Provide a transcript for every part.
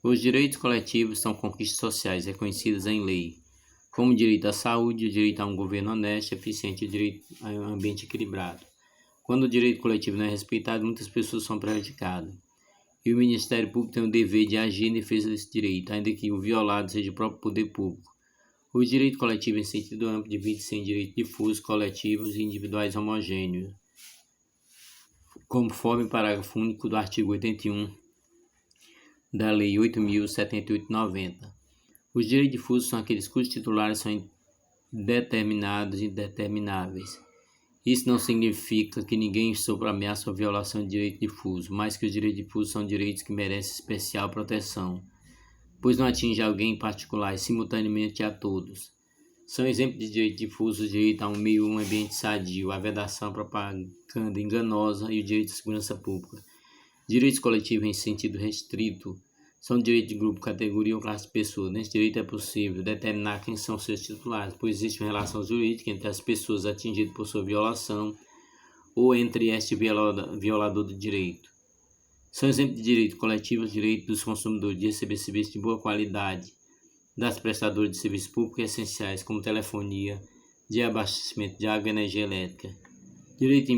Os direitos coletivos são conquistas sociais reconhecidas em lei, como o direito à saúde, o direito a um governo honesto, eficiente e o direito a um ambiente equilibrado. Quando o direito coletivo não é respeitado, muitas pessoas são prejudicadas. E o Ministério Público tem o dever de agir em defesa desse direito, ainda que o violado seja o próprio poder público. O direito coletivo, em sentido amplo, divide-se em direitos difusos, coletivos e individuais homogêneos, conforme o parágrafo único do artigo 81 da Lei 8.078/90. Os direitos difusos são aqueles cujos titulares são determinados e indetermináveis. Isso não significa que ninguém sofra ameaça ou violação de direito difuso, mas que os direitos difusos são direitos que merecem especial proteção, pois não atinge alguém em particular e simultaneamente a todos. São exemplos de direito difuso o direito a um meio ambiente sadio, a vedação à propaganda enganosa e o direito à segurança pública. Direitos coletivos em sentido restrito são direitos de grupo, categoria ou classe de pessoas. Nesse direito é possível determinar quem são seus titulares, pois existe uma relação jurídica entre as pessoas atingidas por sua violação ou entre este violador do direito. São exemplos de direito coletivo os direitos dos consumidores de receber serviços de boa qualidade, das prestadoras de serviços públicos essenciais como telefonia, de abastecimento de água e energia elétrica. Direitos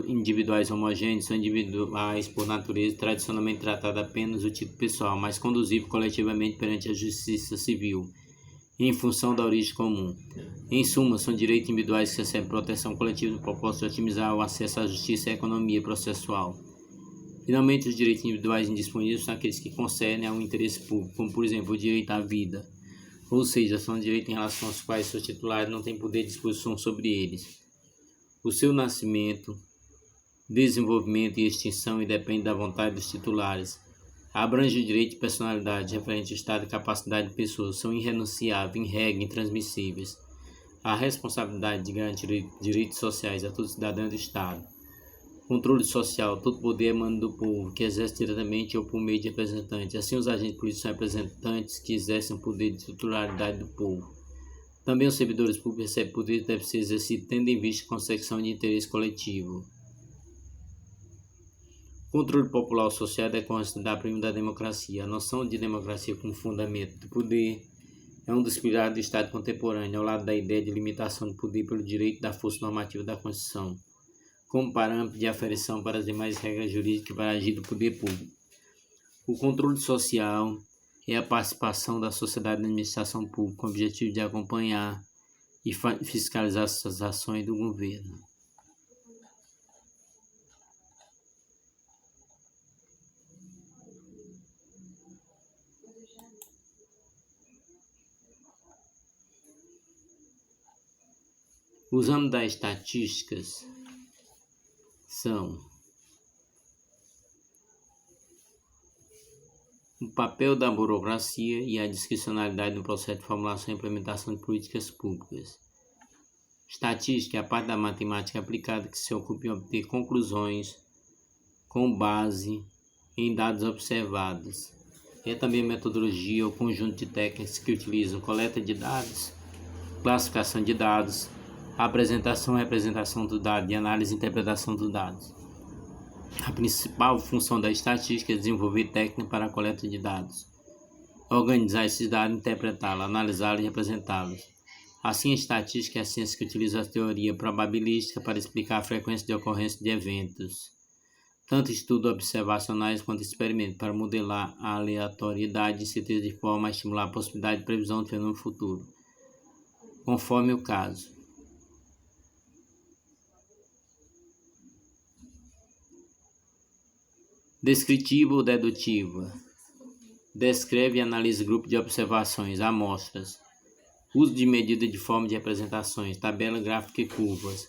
individuais homogêneos são individuais por natureza, tradicionalmente tratados apenas do título pessoal, mas conduzíveis coletivamente perante a justiça civil, em função da origem comum. Em suma, são direitos individuais que recebem proteção coletiva no propósito de otimizar o acesso à justiça e à economia processual. Finalmente, os direitos individuais indisponíveis são aqueles que concernem ao interesse público, como por exemplo o direito à vida, ou seja, são direitos em relação aos quais seus titulares não têm poder de disposição sobre eles. O seu nascimento, desenvolvimento e extinção independem da vontade dos titulares. Abrange o direito de personalidade referente ao estado e capacidade de pessoas, são irrenunciáveis, em regra, intransmissíveis. A responsabilidade de garantir direitos sociais a todo cidadão do Estado. Controle social, todo poder emana do povo, que exerce diretamente ou por meio de representantes. Assim, os agentes políticos são representantes que exercem o poder de titularidade do povo. Também os servidores públicos recebem poder que deve ser exercido tendo em vista a consecução de interesse coletivo. O controle popular ou social é considerado primo da democracia. A noção de democracia como fundamento do poder é um dos pilares do Estado contemporâneo, ao lado da ideia de limitação do poder pelo direito da força normativa da Constituição, como parâmetro de aferição para as demais regras jurídicas para agir do poder público. O controle social é a participação da sociedade na administração pública com o objetivo de acompanhar e fiscalizar as ações do governo. Os âmbitos das estatísticas são o papel da burocracia e a discricionalidade no processo de formulação e implementação de políticas públicas. Estatística é a parte da matemática aplicada que se ocupa em obter conclusões com base em dados observados. É também a metodologia ou conjunto de técnicas que utilizam coleta de dados, classificação de dados, apresentação e representação do dado e análise e interpretação dos dados. A principal função da estatística é desenvolver técnicas para a coleta de dados, organizar esses dados, interpretá-los, analisá-los e representá-los. Assim, a estatística é a ciência que utiliza a teoria probabilística para explicar a frequência de ocorrência de eventos, tanto estudos observacionais quanto experimentos, para modelar a aleatoriedade e incerteza de forma a estimular a possibilidade de previsão do fenômeno futuro, conforme o caso. Descritiva ou dedutiva. Descreve e analisa grupo de observações, amostras. Uso de medida de forma de representações, tabela gráfica e curvas.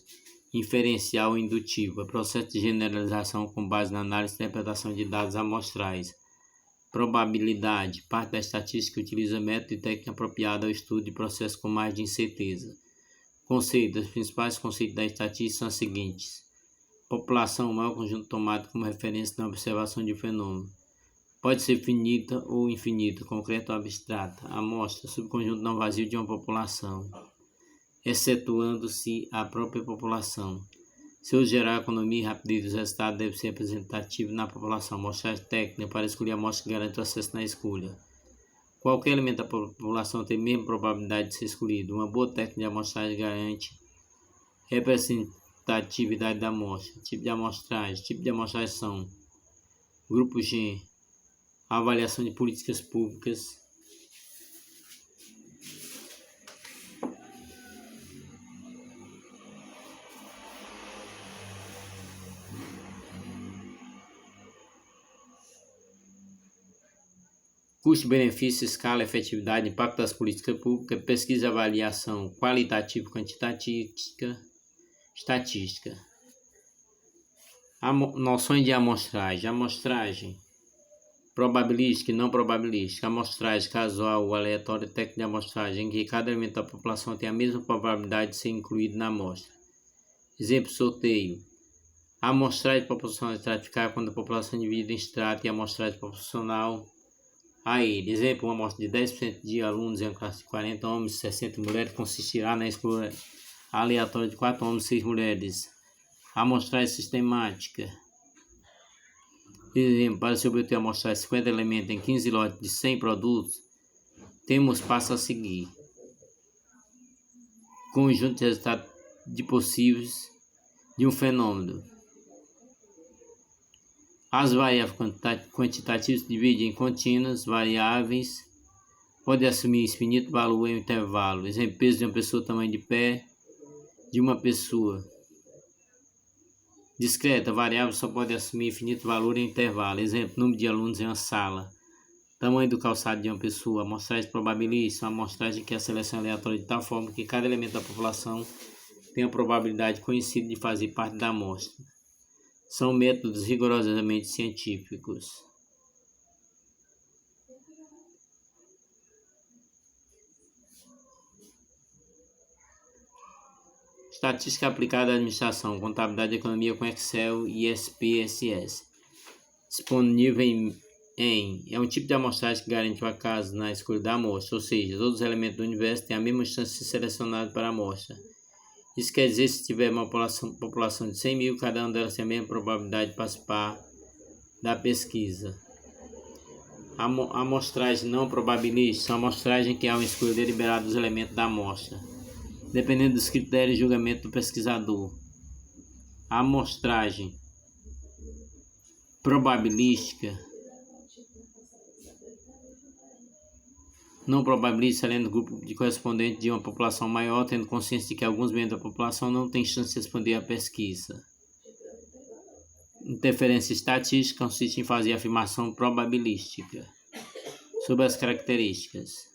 Inferencial ou indutiva. Processo de generalização com base na análise e interpretação de dados amostrais. Probabilidade. Parte da estatística que utiliza método e técnica apropriada ao estudo de processos com margem de incerteza. Conceitos. Os principais conceitos da estatística são os seguintes. População, o maior conjunto tomado como referência na observação de um fenômeno. Pode ser finita ou infinita, concreta ou abstrata. Amostra, subconjunto não vazio de uma população, excetuando-se a própria população. Seu geral, economia e rapidez dos resultados deve ser representativo na população. Amostragem técnica para escolher a amostra que garante o acesso na escolha. Qualquer elemento da população tem a mesma probabilidade de ser escolhido. Uma boa técnica de amostragem garante representatividade da amostra. Tipo de amostragem são grupo G, avaliação de políticas públicas, custo-benefício, escala, efetividade, impacto das políticas públicas, pesquisa e avaliação qualitativa e quantitativa, estatística. Noções de amostragem. Amostragem probabilística e não probabilística. Amostragem casual ou aleatória, técnica de amostragem em que cada elemento da população tem a mesma probabilidade de ser incluído na amostra. Exemplo, sorteio. A amostragem proporcional estratificada quando a população é dividida em estrato e a amostragem proporcional a ele. Exemplo, uma amostra de 10% de alunos em uma classe de 40 homens e 60 mulheres consistirá na escolha aleatória de 4 homens e 6 mulheres. Amostragem sistemática. Exemplo, para se obter a amostragem de 50 elementos em 15 lotes de 100 produtos, temos passo a seguir. Conjunto de resultados de possíveis de um fenômeno. As variáveis quantitativas se dividem em contínuas, variáveis, pode assumir infinito valor em um intervalo. Exemplo, peso de uma pessoa, tamanho de pé de uma pessoa. Discreta, variável só pode assumir infinito valor em intervalo. Exemplo, número de alunos em uma sala. Tamanho do calçado de uma pessoa. Amostragem probabilística, uma amostragem que é a seleção aleatória de tal forma que cada elemento da população tem a probabilidade conhecida de fazer parte da amostra. São métodos rigorosamente científicos. Estatística aplicada à administração, contabilidade e economia com Excel e SPSS. Disponível é um tipo de amostragem que garante o acaso na escolha da amostra, ou seja, todos os elementos do universo têm a mesma chance de ser selecionados para a amostra. Isso quer dizer, se tiver uma população de 100 mil, cada uma delas tem a mesma probabilidade de participar da pesquisa. Amostragem não probabilística são amostragens que há uma escolha deliberada dos elementos da amostra, dependendo dos critérios de julgamento do pesquisador. A amostragem probabilística não probabilística, além do grupo de correspondente de uma população maior, tendo consciência de que alguns membros da população não têm chance de responder à pesquisa. Interferência estatística consiste em fazer afirmação probabilística sobre as características.